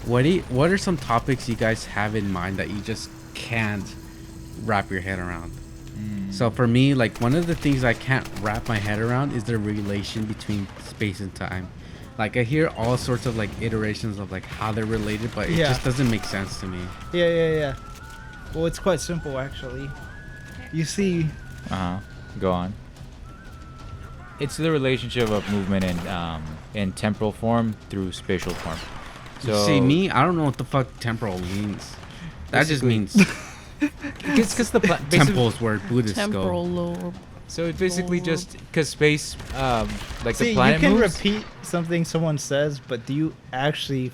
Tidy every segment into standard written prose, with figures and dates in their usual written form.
what are some topics you guys have in mind that you just can't wrap your head around? So for me, like one of the things I can't wrap my head around is the relation between space and time. Like I hear all sorts of like iterations of like how they're related, but it just doesn't make sense to me. Yeah. Well, it's quite simple actually. You see, Go on. It's the relationship of movement in temporal form through spatial form. So See me, I don't know what the fuck temporal means. That just means because the temple is where Buddhists Temporal go. lobe. So it's basically just because space, like see, the planet you can moves. repeat something someone says, but do you actually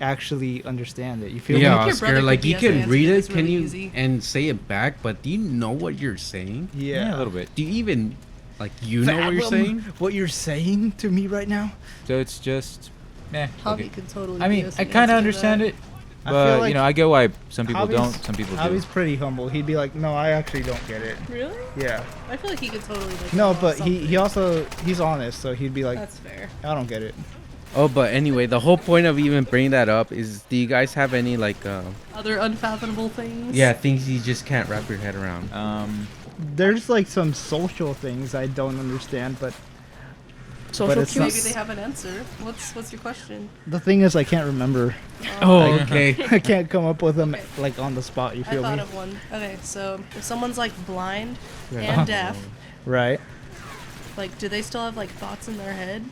actually understand it? You feel Yeah, me? Your Oscar, brother like could you be can as read answered, it, it's can really you, easy. and say it back, but do you know what you're saying? Yeah, a little bit. Do you even, like, you know what you're Fathom saying? What you're saying to me right now? So it's just, Javi okay. could totally. I mean, give us I an kind of answer to understand that. it, I feel but like I get why some people Javi's- don't, some people do. Javi's pretty humble. He'd be like, "No, I actually don't get it." Really? Yeah. I feel like he could totally. Like, No, pull but off he something. also he's honest, so he'd be like, That's fair. "I don't get it." Oh, but anyway, the whole point of even bringing that up is, do you guys have any, like, Other unfathomable things. things you just can't wrap your head around? There's like some social things I don't understand, but Social it's cues. Maybe they have an answer. What's your question? the thing is, I can't remember. Oh, okay. I can't come up with them Okay. like on the spot. You I feel thought me? of one. Okay, so if someone's like blind Yeah. and deaf, Right. like, do they still have like thoughts in their head?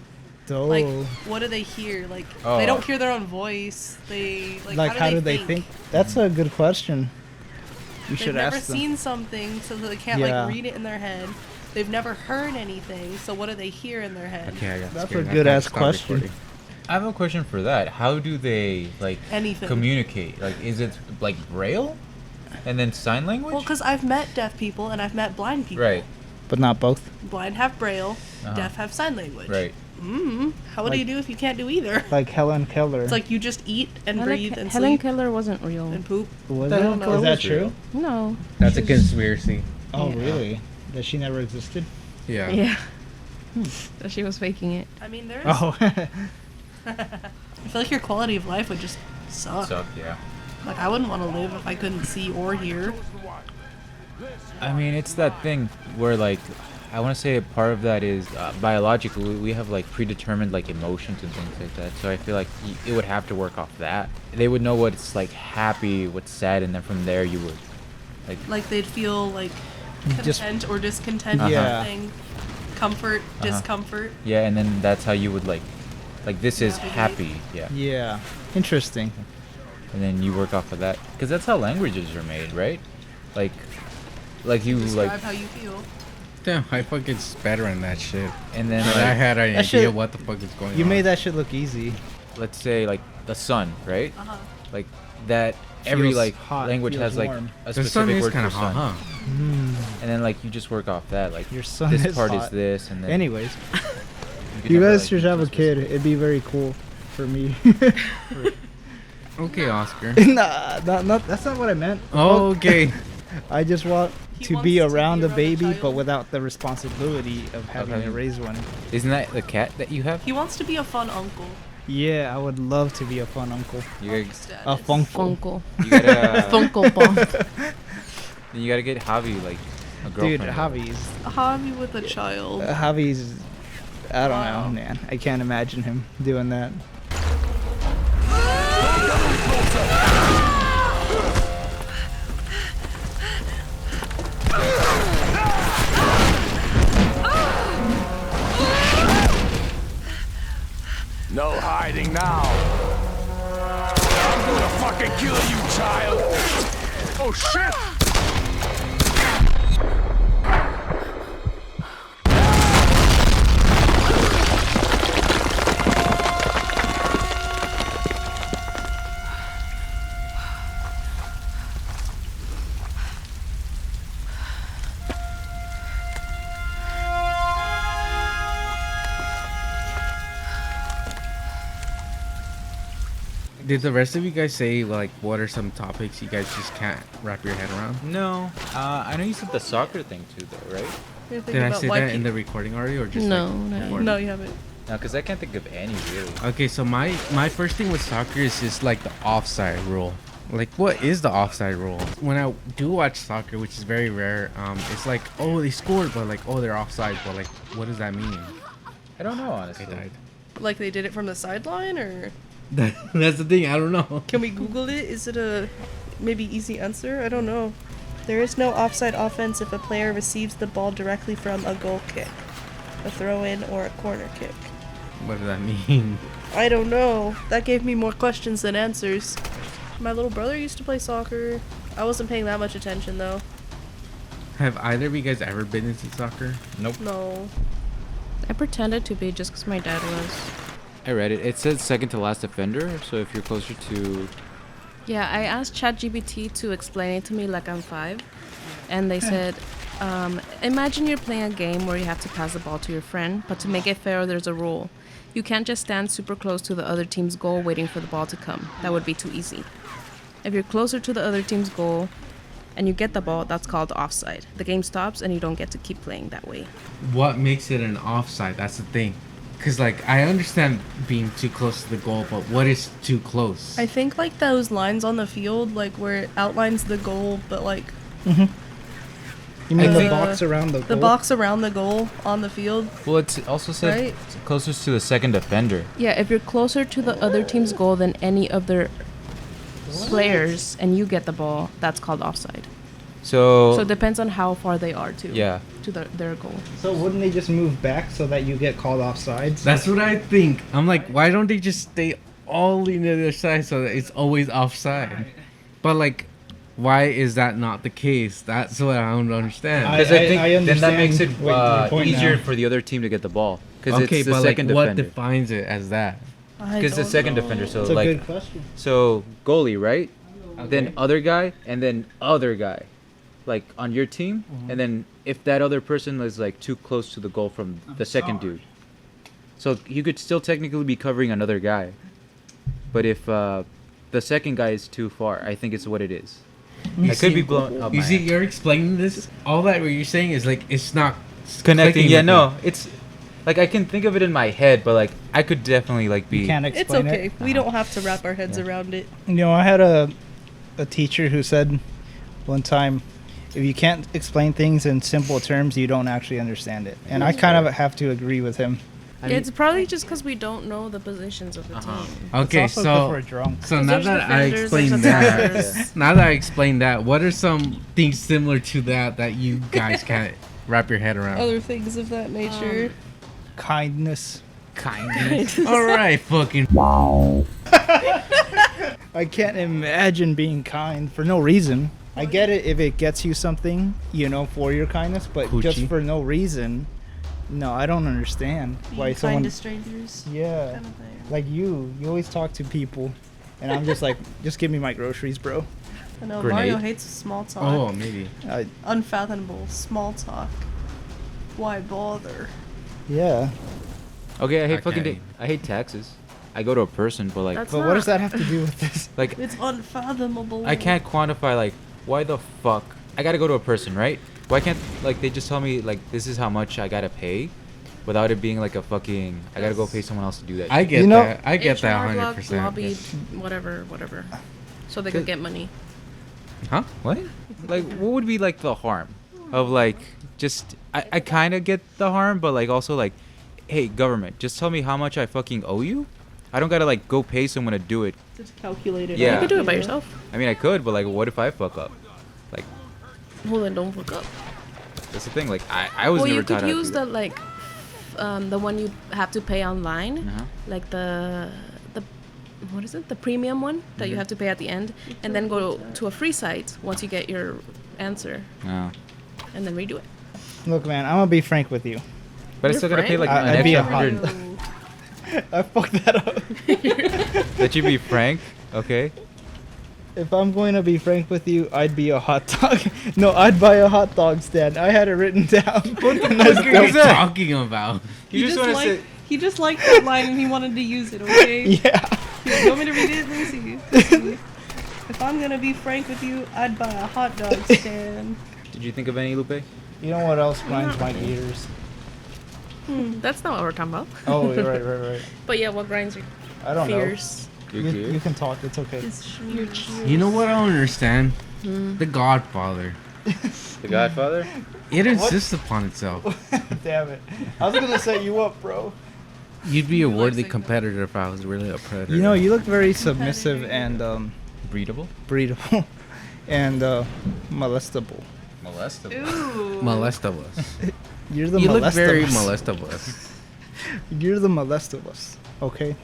So, Like, what do they hear? Like, Oh. they don't hear their own voice. They like, how do they think? That's a good question. You They've should never ask them. seen something, so they can't Yeah. like read it in their head. They've never heard anything, so what do they hear in their head? Okay, I got That's scared. a I good can't ass stop question. recording. I have a question for that. How do they like Anything. communicate? Like, is it like Braille, and then sign language? Well, because I've met deaf people and I've met blind people. Right, But not both. Blind have braille, Uh-huh. deaf have sign language. right. How do Like- you do if you can't do either? Like Helen Keller. It's like you just eat and breathe and Helen sleep Keller wasn't real. and poop. was the it? hell Is Keller that was true? real? No. That's a conspiracy. Oh, Yeah. really? That she never existed? Yeah. Yeah. That she was faking it. I mean, there's. Oh. I feel like your quality of life would just suck. Suck, yeah. Like I wouldn't want to live if I couldn't see or hear. I mean, it's that thing where like, I want to say a part of that is biologically we have like predetermined like emotions and things like that. So I feel like it would have to work off that. They would know what's like happy, what's sad, and then from there you would Like they'd feel like Just- content or discontent Uh-huh. with Yeah. something. Comfort, discomfort. yeah, and then that's how you would like this is Navigate. happy, yeah, Yeah. Interesting. and then you work off of that because that's how languages are made, right? Like you Describe like, how you feel. Damn, I fucking spat on that shit. and then But I like, had an That idea shit- what the fuck is going on. You made that shit look easy. let's say like the sun, right? Uh huh. Like that every Feels like hot, language feels has like warm. a The sun specific is word kind for of hot, sun. huh? And then like you just work off that, like Your sun this is part hot. is this, and then Anyways, can you have, guys like, should have a just kid. It'd be very cool for me. Okay, Oscar. nah, that's not what I meant. Oh, okay. I just want He to wants be to around be a around a baby, but child. without the responsibility of having to having- raise one. Isn't that the cat that you have? He wants to be a fun uncle. Yeah, I would love to be a fun uncle. You Uncle gotta, status. A funkle. Funko. you gotta, Funko Pop. then you gotta get Javi like a Dude, girlfriend. Javi's. A hobby with a child. Javi's. I don't Wow. know, man. I can't imagine him doing that. No hiding now. I'm gonna fucking kill you, child. Oh shit! Did the rest of you guys say, like, what are some topics you guys just can't wrap your head around? No, I know you said the soccer thing too, though, right? You're thinking Did I about say why that in pe- the recording already, or just No, like, no. before? No, you haven't. No, because I can't think of any really. Okay, so my first thing with soccer is just like the offside rule. Like, what is the offside rule? When I do watch soccer, which is very rare, it's like, oh, they scored, but like, oh, they're offside, but like, what does that mean? I don't know, honestly. I died. Like they did it from the sideline, or That's the thing. I don't know. can we Google it? Is it a maybe easy answer? I don't know. There is no offside offense if a player receives the ball directly from a goal kick, a throw-in, or a corner kick. What does that mean? I don't know. That gave me more questions than answers. My little brother used to play soccer. I wasn't paying that much attention though. Have either of you guys ever been into soccer? Nope. No. I pretended to be just because my dad was. I read it. It says second to last defender, so if you're closer to... Yeah, I asked ChatGPT to explain it to me like I'm 5. And they said, imagine you're playing a game where you have to pass the ball to your friend, but to make it fair, there's a rule. You can't just stand super close to the other team's goal waiting for the ball to come. That would be too easy. If you're closer to the other team's goal and you get the ball, that's called offside. The game stops and you don't get to keep playing that way. What makes it an offside? That's the thing. Because, like, I understand being too close to the goal, but what is too close? I think like those lines on the field, like where it outlines the goal, but like You mean I the think- box around the goal? the box around the goal on the field. Well, it's also said Right. closest to the second defender. Yeah, if you're closer to the other team's goal than any of their players and you get the ball, that's called offside. So So it depends on how far they are to yeah. to their goal. So wouldn't they just move back so that you get called off sides? That's what I think. I'm like, why don't they just stay all in the other side so that it's always offside? But, like, why is that not the case? That's what I don't understand. Because I think I then that makes it understand what your point easier now. for the other team to get the ball. Because Okay, it's the but, like, second what defender. defines it as that? Because the second defender. So That's a like, good question. so goalie, right? Okay. Then other guy, and then other guy, like on your team. And then if that other person is like too close to the goal from the second dude, so you could still technically be covering another guy. But if the second guy is too far, I think it's what it is. I could be blown up. You my see, ass. you're explaining this. All that what you're saying is like it's not Connecting. clicking Yeah, with no, me. it's like I can think of it in my head, but like I could definitely like be. You can't It's explain okay. it. We don't have to wrap our heads around it. You know, I had a teacher who said one time, if you can't explain things in simple terms, you don't actually understand it. And I kind of have to agree with him. I mean, It's probably just because we don't know the positions of the Uh-huh. team. Okay, It's also 'cause so we're drunk. so now There's that I defenders, there's explained that, attackers. now that I explained that, what are some things similar to that you guys can't wrap your head around? Other things of that nature. Kindness. Kindness. All right, fucking. I can't imagine being kind for no reason. I get it if it gets you something, you know, for your kindness, but just Coochie. for no reason, no, I don't understand why Being someone. kind to strangers. Yeah, Kind of thing. like you always talk to people, and I'm just like, just give me my groceries, bro. I know Grenade? Mario hates small talk. Oh, maybe. Unfathomable small talk. Why bother? Yeah, okay, I hate Okay. fucking. I hate taxes. I go to a person, but like, That's but what does that have to do with this? like It's unfathomable. I can't quantify like why the fuck I gotta go to a person, right? Why can't like they just tell me like this is how much I gotta pay, without it being like a fucking I gotta go pay someone else to do that. I shit. get You know- that. I get that HR 100%. lobbied, whatever. So they could get money. Huh? What? Like what would be like the harm of like just I kind of get the harm, but like also like, hey government, just tell me how much I fucking owe you. I don't gotta like go pay someone to do it. Just calculate it. Yeah. out, You could do it by know? yourself. I mean I could, but like what if I fuck up? Like Well, then don't fuck up. that's the thing. Like I was Well, never you taught could how to use do the that. like, the one you have to pay online, Uh-huh. like the what is it? The premium one that you have to pay at the end, and then go to a free site once you get your answer, Oh. and then redo it. Look, man, I'm gonna be frank with you. But I You're still gotta pay frank. like an I'd be extra a hot- 100. I fucked that up. Let you be frank, okay? If I'm going to be frank with you, I'd be a hot dog. No, I'd buy a hot dog stand. I had it written down. What are you talking about? He just, wanna liked, he just liked that line and he wanted to use it, okay? Yeah. You want me to read it? Let me see. Let's see. If I'm gonna be frank with you, I'd buy a hot dog stand. Did you think of any, Lupe? You know what else grinds my gears? That's not what we're talking about. Oh, you're right. But yeah, what grinds your I don't fears? You're know. good. You can talk. It's okay. Your cheers. You know what I don't understand? The Godfather. The Godfather? It insists upon itself. Damn it! I was gonna set you up, bro. You'd be a worthy competitor if I was really a predator. You know, you look very submissive and Breedable? breedable and molestable. Molestable. Ooh. You're the You look very molestabus. molestable. You're the molestabus. Okay.